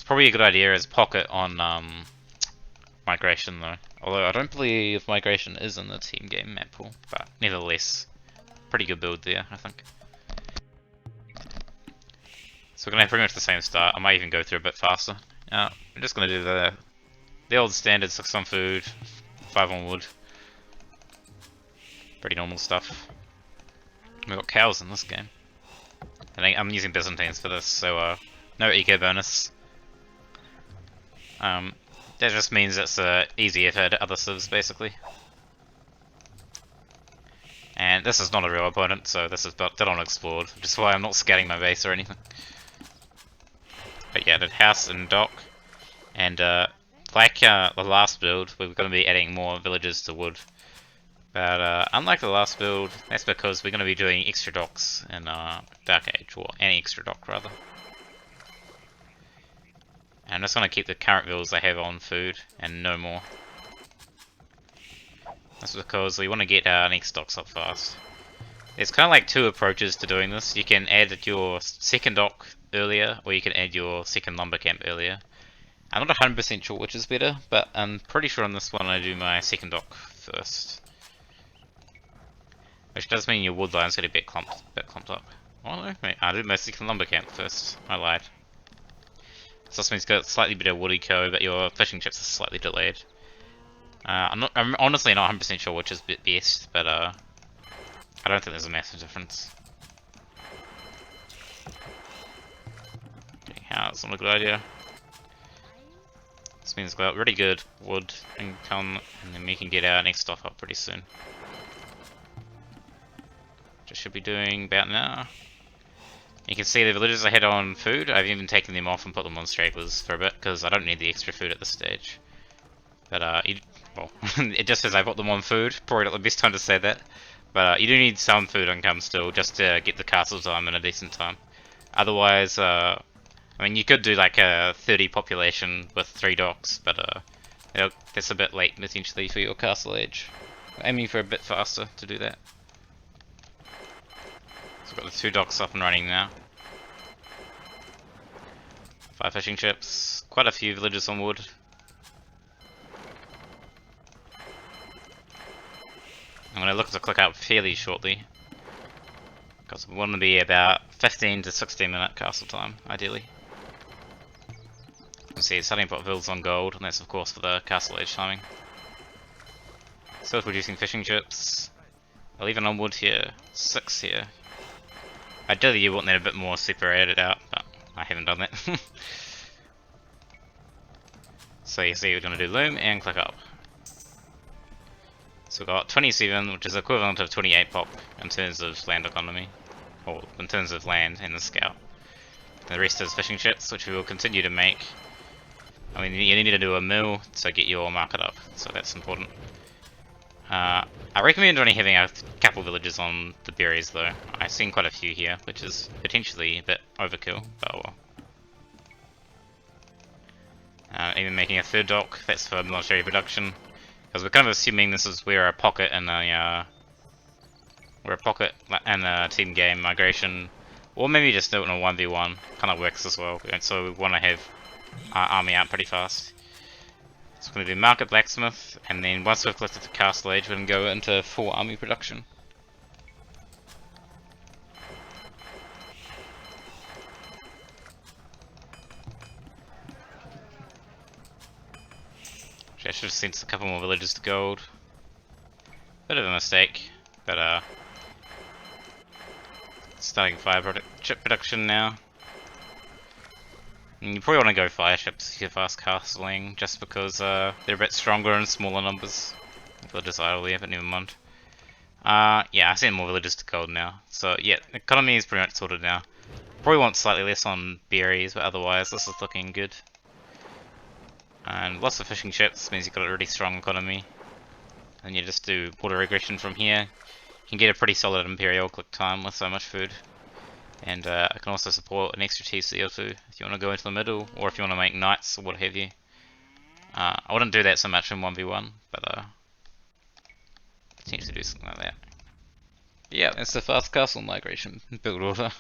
probably a good idea as pocket on migration though. Although I don't believe migration is in the team game map pool, but nevertheless, pretty good build there, I think. So we're gonna have pretty much the same start. I might even go through a bit faster. I'm just gonna do the old standard 6 on food, 5 on wood. Pretty normal stuff. We've got cows in this game. I'm using Byzantines for this, so no eco bonus. That just means it's easier for other civs, basically. And this is not a real opponent, so this is still unexplored, which is why I'm not scouting my base or anything. But yeah, the house and dock. And like the last build, we're going to be adding more villages to wood. But unlike the last build, that's because we're going to be doing extra docks in Dark Age, or any extra dock rather. And I'm just going to keep the current builds I have on food and no more. That's because we want to get our next docks up fast. There's kind of like two approaches to doing this. You can add your second dock earlier, or you can add your second lumber camp earlier. I'm not 100% sure which is better, but I'm pretty sure on this one I do my second dock first. Which does mean your wood line's going to be a bit clumped up. Oh no, wait, I do my second lumber camp first. I lied. So this means it's got slightly better wood eco, but your fishing chips are slightly delayed. I'm honestly not 100% sure which is best, but I don't think there's a massive difference. Getting house not a good idea. This means we've got really good wood income, and then we can get our next stuff up pretty soon. Just should be doing about now. You can see the villagers I had on food. I've even taken them off and put them on stragglers for a bit because I don't need the extra food at this stage. But well, it just says I put them on food. Probably not the best time to say that. But you do need some food income still just to get the castle time in a decent time. Otherwise, I mean, you could do like a 30 population with 3 docks, but that's a bit late potentially for your castle age. Aiming for a bit faster to do that. So we've got the 2 docks up and running now. 5 fishing ships, quite a few villages on wood. I'm going to look to click out fairly shortly, because we want to be about 15 to 16 minute castle time, ideally. You can see it's starting to put villas on gold, and that's of course for the castle age timing. Still producing fishing ships. 11 on wood here, 6 here. Ideally you want that a bit more separated out, but I haven't done that. So you see we're going to do loom and click up. So we've got 27, which is equivalent of 28 pop in terms of land economy, or in terms of land in the scout. The rest is fishing ships, which we will continue to make. I mean, you need to do a mill to get your market up, so that's important. I recommend only having a couple villages on the berries though. I've seen quite a few here, which is potentially a bit overkill, but well. Even making a third dock, that's for military production. Because we're kind of assuming this is where a pocket and a team game migration, or maybe just do it in a 1v1, kind of works as well. And so we want to have our army out pretty fast. So we're going to do market blacksmith, and then once we've collected the castle age, we're going to go into full army production. I should have sent a couple more villages to gold. Bit of a mistake, but starting ship production now. And you probably want to go fire ships if you're fast castling, just because they're a bit stronger in smaller numbers. Villages idle there, but never mind. Yeah, I sent more villages to gold now. So yeah, economy is pretty much sorted now. Probably want slightly less on berries, but otherwise this is looking good. And lots of fishing ships means you've got a really strong economy. And you just do water regression from here. You can get a pretty solid Imperial click time with so much food. And I can also support an extra TC or 2 if you want to go into the middle, or if you want to make knights or what have you. I wouldn't do that so much in 1v1, but potentially do something like that. Yeah, that's the fast castle migration build order.